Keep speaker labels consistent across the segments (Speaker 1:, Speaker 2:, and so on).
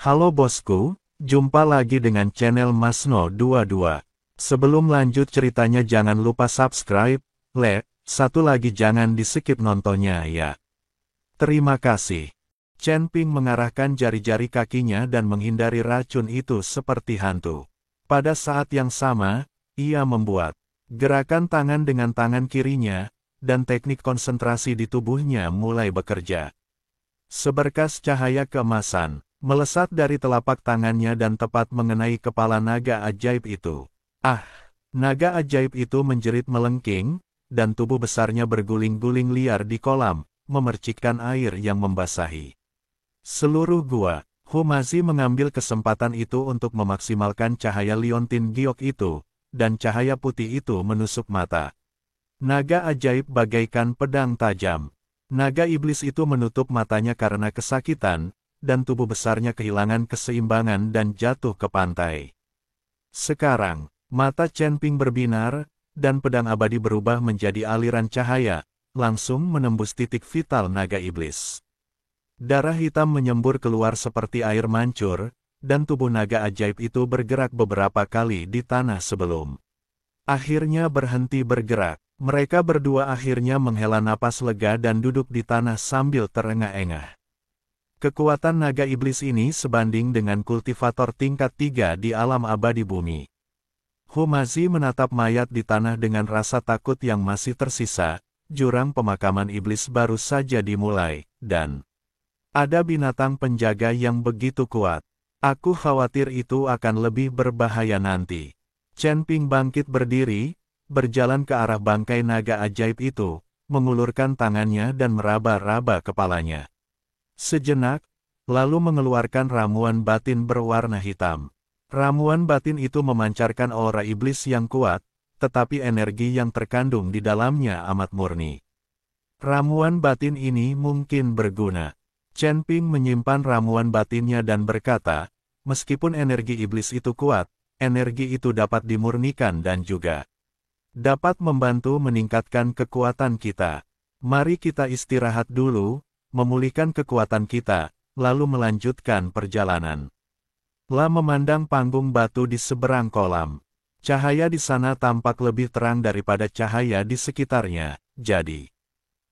Speaker 1: Halo bosku, jumpa lagi dengan channel Masno22. Sebelum lanjut ceritanya jangan lupa subscribe, like, satu lagi jangan di-skip nontonnya ya. Terima kasih. Chen Ping mengarahkan jari-jari kakinya dan menghindari racun itu seperti hantu. Pada saat yang sama, ia membuat gerakan tangan dengan tangan kirinya, dan teknik konsentrasi di tubuhnya mulai bekerja. Seberkas cahaya keemasan melesat dari telapak tangannya dan tepat mengenai kepala naga ajaib itu. Ah! Naga ajaib itu menjerit melengking, dan tubuh besarnya berguling-guling liar di kolam, memercikkan air yang membasahi seluruh gua. Humazi mengambil kesempatan itu untuk memaksimalkan cahaya liontin giok itu, dan cahaya putih itu menusuk mata naga ajaib bagaikan pedang tajam. Naga iblis itu menutup matanya karena kesakitan, dan tubuh besarnya kehilangan keseimbangan dan jatuh ke pantai. Sekarang, mata Chen Ping berbinar, dan pedang abadi berubah menjadi aliran cahaya, langsung menembus titik vital naga iblis. Darah hitam menyembur keluar seperti air mancur, dan tubuh naga ajaib itu bergerak beberapa kali di tanah sebelum akhirnya berhenti bergerak. Mereka berdua akhirnya menghela napas lega dan duduk di tanah sambil terengah-engah. Kekuatan naga iblis ini sebanding dengan kultivator tingkat 3 di alam abadi bumi. Humazi menatap mayat di tanah dengan rasa takut yang masih tersisa. Jurang pemakaman iblis baru saja dimulai, dan ada binatang penjaga yang begitu kuat. Aku khawatir itu akan lebih berbahaya nanti. Chen Ping bangkit berdiri, berjalan ke arah bangkai naga ajaib itu, mengulurkan tangannya dan meraba-raba kepalanya. Sejenak, lalu mengeluarkan ramuan batin berwarna hitam. Ramuan batin itu memancarkan aura iblis yang kuat, tetapi energi yang terkandung di dalamnya amat murni. Ramuan batin ini mungkin berguna. Chen Ping menyimpan ramuan batinnya dan berkata, meskipun energi iblis itu kuat, energi itu dapat dimurnikan dan juga dapat membantu meningkatkan kekuatan kita. Mari kita istirahat dulu, memulihkan kekuatan kita, lalu melanjutkan perjalanan. La memandang panggung batu di seberang kolam. Cahaya di sana tampak lebih terang daripada cahaya di sekitarnya, jadi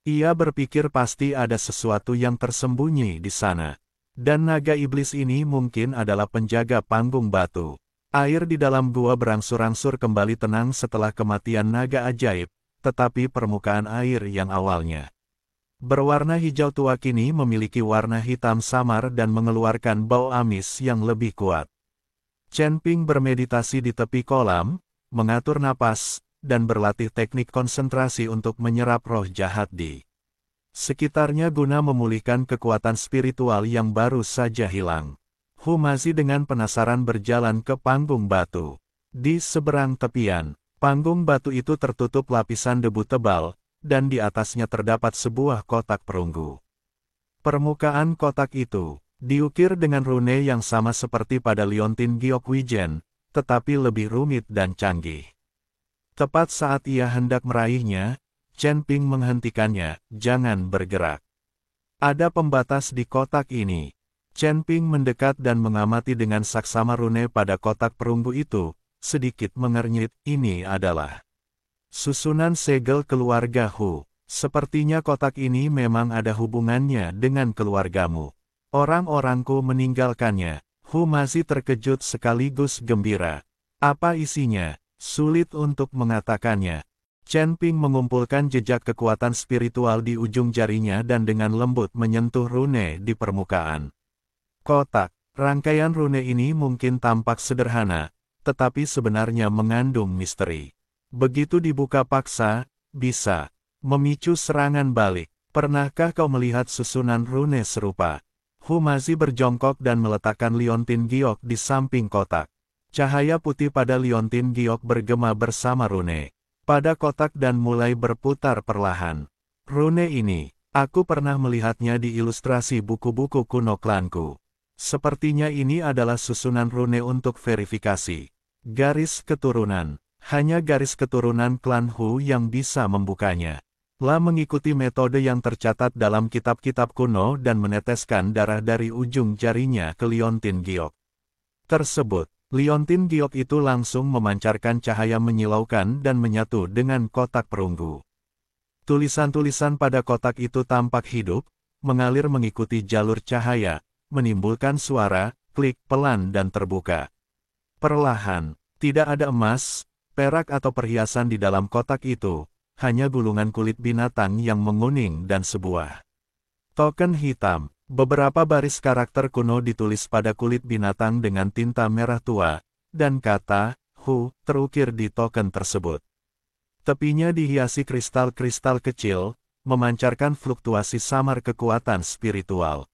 Speaker 1: ia berpikir pasti ada sesuatu yang tersembunyi di sana. Dan naga iblis ini mungkin adalah penjaga panggung batu. Air di dalam gua berangsur-angsur kembali tenang setelah kematian naga ajaib, tetapi permukaan air yang awalnya berwarna hijau tua kini memiliki warna hitam samar dan mengeluarkan bau amis yang lebih kuat. Chen Ping bermeditasi di tepi kolam, mengatur napas, dan berlatih teknik konsentrasi untuk menyerap roh jahat di sekitarnya guna memulihkan kekuatan spiritual yang baru saja hilang. Humazi dengan penasaran berjalan ke panggung batu. Di seberang tepian, panggung batu itu tertutup lapisan debu tebal, dan di atasnya terdapat sebuah kotak perunggu. Permukaan kotak itu diukir dengan rune yang sama seperti pada liontin giok wijen, tetapi lebih rumit dan canggih. Tepat saat ia hendak meraihnya, Chen Ping menghentikannya, jangan bergerak. Ada pembatas di kotak ini. Chen Ping mendekat dan mengamati dengan saksama rune pada kotak perunggu itu, sedikit mengernyit, ini adalah susunan segel keluarga Hu. Sepertinya kotak ini memang ada hubungannya dengan keluargamu. Orang-orangku meninggalkannya. Hu masih terkejut sekaligus gembira. Apa isinya? Sulit untuk mengatakannya. Chen Ping mengumpulkan jejak kekuatan spiritual di ujung jarinya dan dengan lembut menyentuh rune di permukaan kotak. Rangkaian rune ini mungkin tampak sederhana, tetapi sebenarnya mengandung misteri. Begitu dibuka paksa, bisa memicu serangan balik. Pernahkah kau melihat susunan rune serupa? Humazi berjongkok dan meletakkan liontin giok di samping kotak. Cahaya putih pada liontin giok bergema bersama rune pada kotak dan mulai berputar perlahan. Rune ini, aku pernah melihatnya di ilustrasi buku-buku kuno klanku. Sepertinya ini adalah susunan rune untuk verifikasi garis keturunan. Hanya garis keturunan klan Hu yang bisa membukanya. La mengikuti metode yang tercatat dalam kitab-kitab kuno dan meneteskan darah dari ujung jarinya ke liontin giok tersebut. Liontin giok itu langsung memancarkan cahaya menyilaukan dan menyatu dengan kotak perunggu. Tulisan-tulisan pada kotak itu tampak hidup, mengalir mengikuti jalur cahaya, menimbulkan suara, klik pelan dan terbuka. Perlahan, tidak ada emas, perak atau perhiasan di dalam kotak itu, hanya gulungan kulit binatang yang menguning dan sebuah token hitam. Beberapa baris karakter kuno ditulis pada kulit binatang dengan tinta merah tua, dan kata "Hu" terukir di token tersebut. Tepinya dihiasi kristal-kristal kecil, memancarkan fluktuasi samar kekuatan spiritual.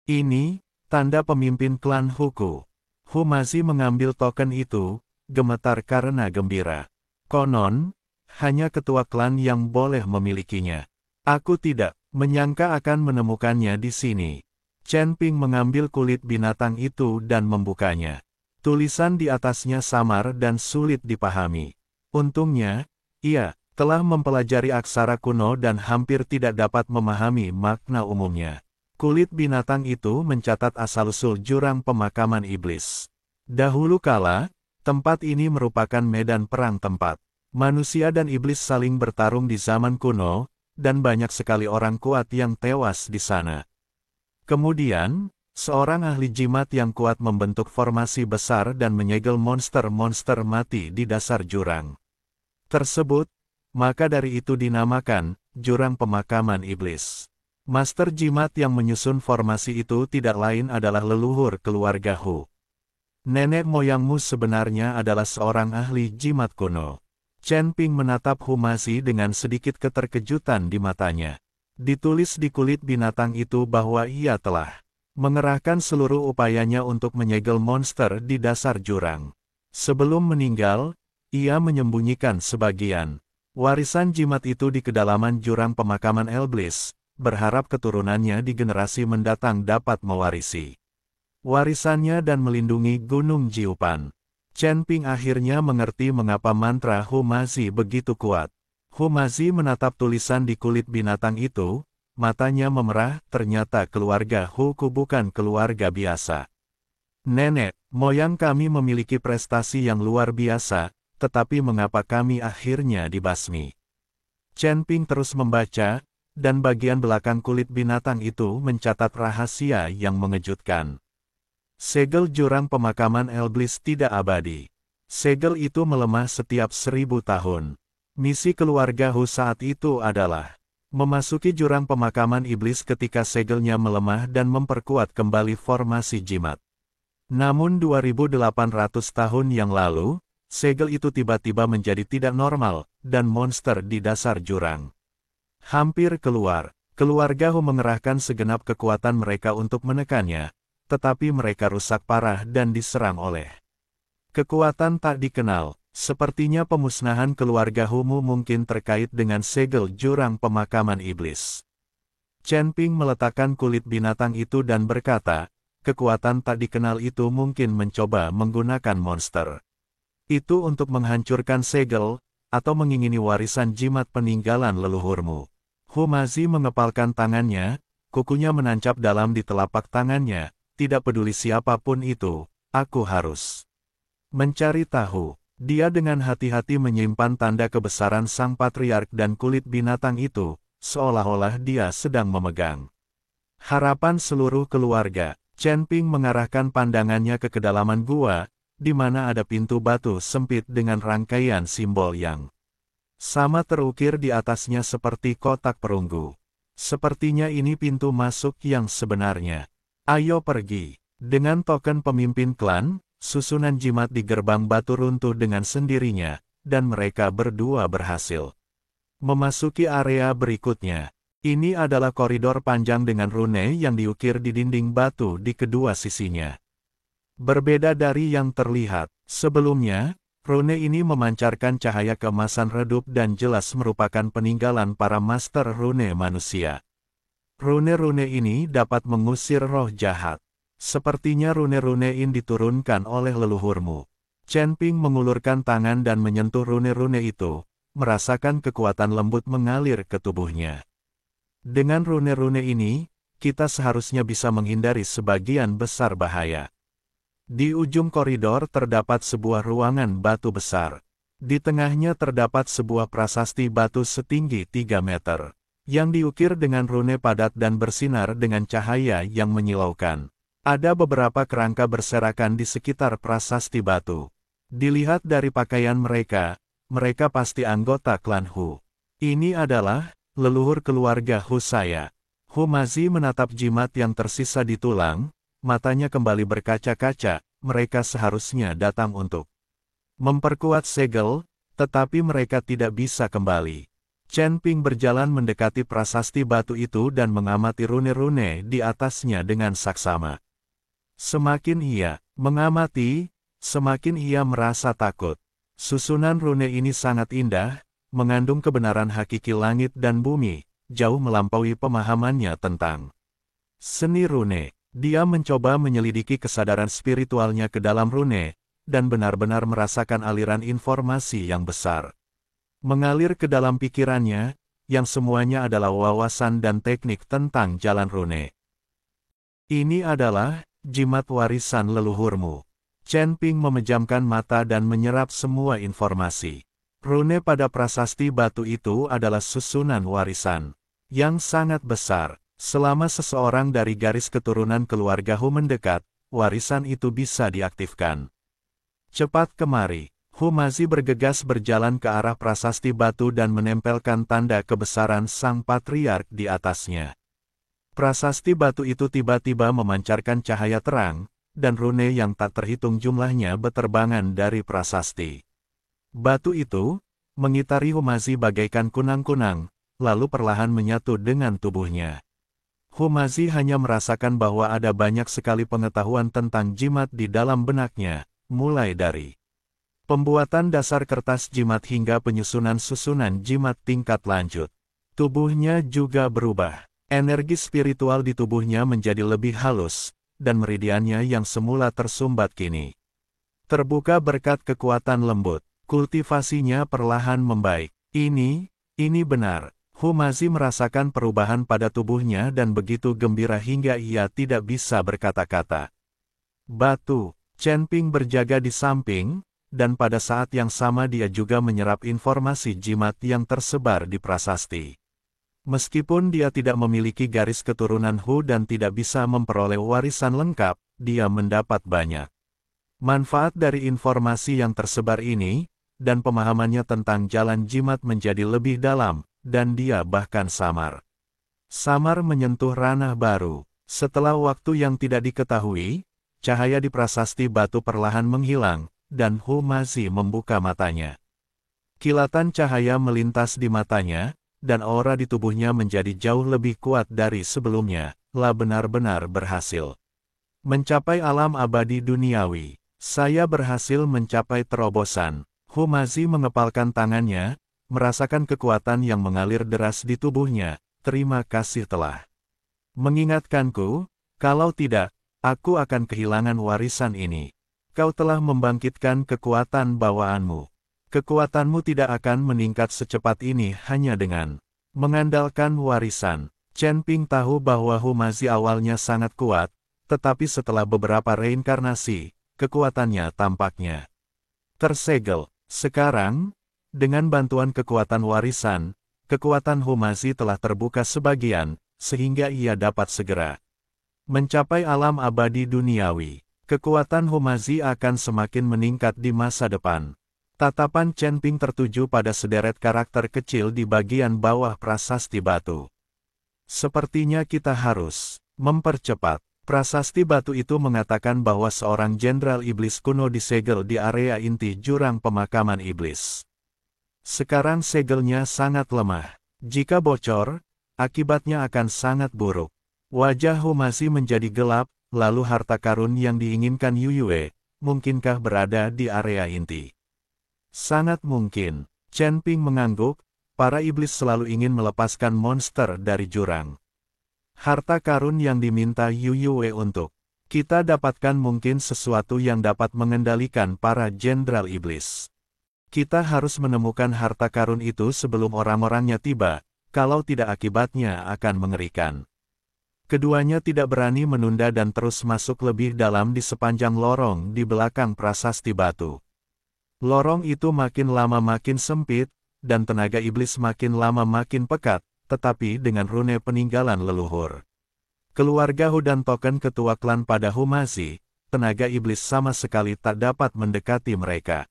Speaker 1: Ini, tanda pemimpin klan Huku. Hu masih mengambil token itu, gemetar karena gembira. Konon, hanya ketua klan yang boleh memilikinya. Aku tidak menyangka akan menemukannya di sini. Chen Ping mengambil kulit binatang itu dan membukanya. Tulisan di atasnya samar dan sulit dipahami. Untungnya, ia telah mempelajari aksara kuno dan hampir tidak dapat memahami makna umumnya. Kulit binatang itu mencatat asal-usul jurang pemakaman iblis. Dahulu kala, tempat ini merupakan medan perang tempat manusia dan iblis saling bertarung di zaman kuno, dan banyak sekali orang kuat yang tewas di sana. Kemudian, seorang ahli jimat yang kuat membentuk formasi besar dan menyegel monster-monster mati di dasar jurang tersebut, maka dari itu dinamakan jurang pemakaman iblis. Master jimat yang menyusun formasi itu tidak lain adalah leluhur keluarga Hu. Nenek moyangmu sebenarnya adalah seorang ahli jimat kuno. Chen Ping menatap Hu Mazi dengan sedikit keterkejutan di matanya. Ditulis di kulit binatang itu bahwa ia telah mengerahkan seluruh upayanya untuk menyegel monster di dasar jurang. Sebelum meninggal, ia menyembunyikan sebagian warisan jimat itu di kedalaman jurang pemakaman iblis, berharap keturunannya di generasi mendatang dapat mewarisi warisannya dan melindungi Gunung Jiupan. Chen Ping akhirnya mengerti mengapa mantra Hu Mazi begitu kuat. Hu Mazi menatap tulisan di kulit binatang itu, matanya memerah, ternyata keluarga Huku bukan keluarga biasa. Nenek moyang kami memiliki prestasi yang luar biasa, tetapi mengapa kami akhirnya dibasmi? Chen Ping terus membaca, dan bagian belakang kulit binatang itu mencatat rahasia yang mengejutkan. Segel jurang pemakaman iblis tidak abadi. Segel itu melemah setiap 1000 tahun. Misi keluarga Hu saat itu adalah memasuki jurang pemakaman iblis ketika segelnya melemah dan memperkuat kembali formasi jimat. Namun 2800 tahun yang lalu, segel itu tiba-tiba menjadi tidak normal, dan monster di dasar jurang hampir keluar. Keluarga Hu mengerahkan segenap kekuatan mereka untuk menekannya, tetapi mereka rusak parah dan diserang oleh kekuatan tak dikenal. Sepertinya pemusnahan keluarga Humu mungkin terkait dengan segel jurang pemakaman iblis. Chen Ping meletakkan kulit binatang itu dan berkata, kekuatan tak dikenal itu mungkin mencoba menggunakan monster itu untuk menghancurkan segel, atau mengingini warisan jimat peninggalan leluhurmu. Hu Mazi mengepalkan tangannya, kukunya menancap dalam di telapak tangannya. Tidak peduli siapapun itu, aku harus mencari tahu. Dia dengan hati-hati menyimpan tanda kebesaran sang patriark dan kulit binatang itu, seolah-olah dia sedang memegang harapan seluruh keluarga. Chen Ping mengarahkan pandangannya ke kedalaman gua, di mana ada pintu batu sempit dengan rangkaian simbol yang sama terukir di atasnya seperti kotak perunggu. Sepertinya ini pintu masuk yang sebenarnya. Ayo pergi. Dengan token pemimpin klan, susunan jimat di gerbang batu runtuh dengan sendirinya, dan mereka berdua berhasil memasuki area berikutnya. Ini adalah koridor panjang dengan rune yang diukir di dinding batu di kedua sisinya. Berbeda dari yang terlihat sebelumnya, rune ini memancarkan cahaya keemasan redup dan jelas merupakan peninggalan para master rune manusia. Rune-rune ini dapat mengusir roh jahat. Sepertinya rune-rune ini diturunkan oleh leluhurmu. Chen Ping mengulurkan tangan dan menyentuh rune-rune itu, merasakan kekuatan lembut mengalir ke tubuhnya. Dengan rune-rune ini, kita seharusnya bisa menghindari sebagian besar bahaya. Di ujung koridor terdapat sebuah ruangan batu besar. Di tengahnya terdapat sebuah prasasti batu setinggi 3 meter, yang diukir dengan rune padat dan bersinar dengan cahaya yang menyilaukan. Ada beberapa kerangka berserakan di sekitar prasasti batu. Dilihat dari pakaian mereka, mereka pasti anggota klan Hu. Ini adalah leluhur keluarga Hu saya. Humazi menatap jimat yang tersisa di tulang, matanya kembali berkaca-kaca, mereka seharusnya datang untuk memperkuat segel, tetapi mereka tidak bisa kembali. Chen Ping berjalan mendekati prasasti batu itu dan mengamati rune-rune di atasnya dengan saksama. Semakin ia mengamati, semakin ia merasa takut. Susunan rune ini sangat indah, mengandung kebenaran hakiki langit dan bumi, jauh melampaui pemahamannya tentang seni rune. Dia mencoba menyelidiki kesadaran spiritualnya ke dalam rune, dan benar-benar merasakan aliran informasi yang besar mengalir ke dalam pikirannya, yang semuanya adalah wawasan dan teknik tentang jalan rune. Ini adalah jimat warisan leluhurmu. Chen Ping memejamkan mata dan menyerap semua informasi. Rune pada prasasti batu itu adalah susunan warisan yang sangat besar. Selama seseorang dari garis keturunan keluarga Hu mendekat, warisan itu bisa diaktifkan. Cepat kemari. Humazi bergegas berjalan ke arah prasasti batu dan menempelkan tanda kebesaran sang patriark di atasnya. Prasasti batu itu tiba-tiba memancarkan cahaya terang, dan rune yang tak terhitung jumlahnya beterbangan dari prasasti batu itu, mengitari Humazi bagaikan kunang-kunang, lalu perlahan menyatu dengan tubuhnya. Humazi hanya merasakan bahwa ada banyak sekali pengetahuan tentang jimat di dalam benaknya, mulai dari pembuatan dasar kertas jimat hingga penyusunan susunan jimat tingkat lanjut. Tubuhnya juga berubah. Energi spiritual di tubuhnya menjadi lebih halus, dan meridiannya yang semula tersumbat kini terbuka berkat kekuatan lembut. Kultivasinya perlahan membaik. Ini benar. Humazi merasakan perubahan pada tubuhnya dan begitu gembira hingga ia tidak bisa berkata-kata. Batu. Chen Ping berjaga di samping, dan pada saat yang sama dia juga menyerap informasi jimat yang tersebar di prasasti. Meskipun dia tidak memiliki garis keturunan Hu dan tidak bisa memperoleh warisan lengkap, dia mendapat banyak manfaat dari informasi yang tersebar ini, dan pemahamannya tentang jalan jimat menjadi lebih dalam, dan dia bahkan samar menyentuh ranah baru. Setelah waktu yang tidak diketahui, cahaya di prasasti batu perlahan menghilang, dan Humazi membuka matanya. Kilatan cahaya melintas di matanya, dan aura di tubuhnya menjadi jauh lebih kuat dari sebelumnya. Lah benar-benar berhasil mencapai alam abadi duniawi. Saya berhasil mencapai terobosan. Humazi mengepalkan tangannya, merasakan kekuatan yang mengalir deras di tubuhnya. Terima kasih telah mengingatkanku, kalau tidak, aku akan kehilangan warisan ini. Kau telah membangkitkan kekuatan bawaanmu. Kekuatanmu tidak akan meningkat secepat ini hanya dengan mengandalkan warisan. Chen Ping tahu bahwa Humazi awalnya sangat kuat, tetapi setelah beberapa reinkarnasi, kekuatannya tampaknya tersegel. Sekarang, dengan bantuan kekuatan warisan, kekuatan Humazi telah terbuka sebagian, sehingga ia dapat segera mencapai alam abadi duniawi. Kekuatan Humazi akan semakin meningkat di masa depan. Tatapan Chen Ping tertuju pada sederet karakter kecil di bagian bawah prasasti batu. Sepertinya kita harus mempercepat. Prasasti batu itu mengatakan bahwa seorang jenderal iblis kuno disegel di area inti jurang pemakaman iblis. Sekarang segelnya sangat lemah. Jika bocor, akibatnya akan sangat buruk. Wajah Humazi menjadi gelap, lalu harta karun yang diinginkan Yuyue, mungkinkah berada di area inti? Sangat mungkin. Chen Ping mengangguk, para iblis selalu ingin melepaskan monster dari jurang. Harta karun yang diminta Yuyue untuk kita dapatkan mungkin sesuatu yang dapat mengendalikan para jenderal iblis. Kita harus menemukan harta karun itu sebelum orang-orangnya tiba, kalau tidak akibatnya akan mengerikan. Keduanya tidak berani menunda dan terus masuk lebih dalam di sepanjang lorong di belakang prasasti batu. Lorong itu makin lama makin sempit, dan tenaga iblis makin lama makin pekat, tetapi dengan rune peninggalan leluhur. Keluarga Hu dan token ketua klan pada Humasi, tenaga iblis sama sekali tak dapat mendekati mereka.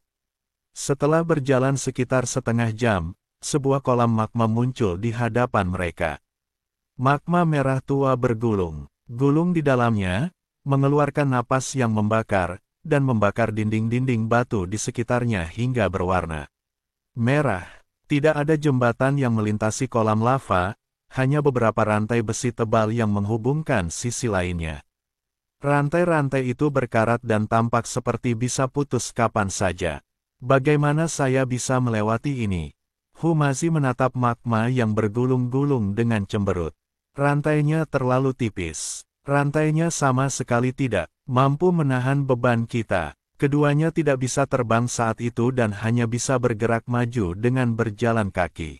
Speaker 1: Setelah berjalan sekitar setengah jam, sebuah kolam magma muncul di hadapan mereka. Magma merah tua bergulung, gulung di dalamnya, mengeluarkan napas yang membakar, dan membakar dinding-dinding batu di sekitarnya hingga berwarna merah. Tidak ada jembatan yang melintasi kolam lava, hanya beberapa rantai besi tebal yang menghubungkan sisi lainnya. Rantai-rantai itu berkarat dan tampak seperti bisa putus kapan saja. Bagaimana saya bisa melewati ini? Humasi menatap magma yang bergulung-gulung dengan cemberut. Rantainya terlalu tipis. Rantainya sama sekali tidak mampu menahan beban kita. Keduanya tidak bisa terbang saat itu dan hanya bisa bergerak maju dengan berjalan kaki.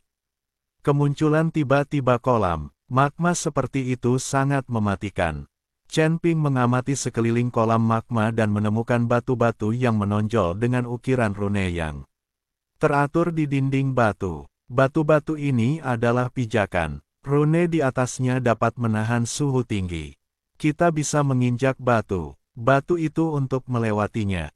Speaker 1: Kemunculan tiba-tiba kolam magma seperti itu sangat mematikan. Chen Ping mengamati sekeliling kolam magma dan menemukan batu-batu yang menonjol dengan ukiran rune yang teratur di dinding batu. Batu-batu ini adalah pijakan. Rune di atasnya dapat menahan suhu tinggi. Kita bisa menginjak batu itu untuk melewatinya.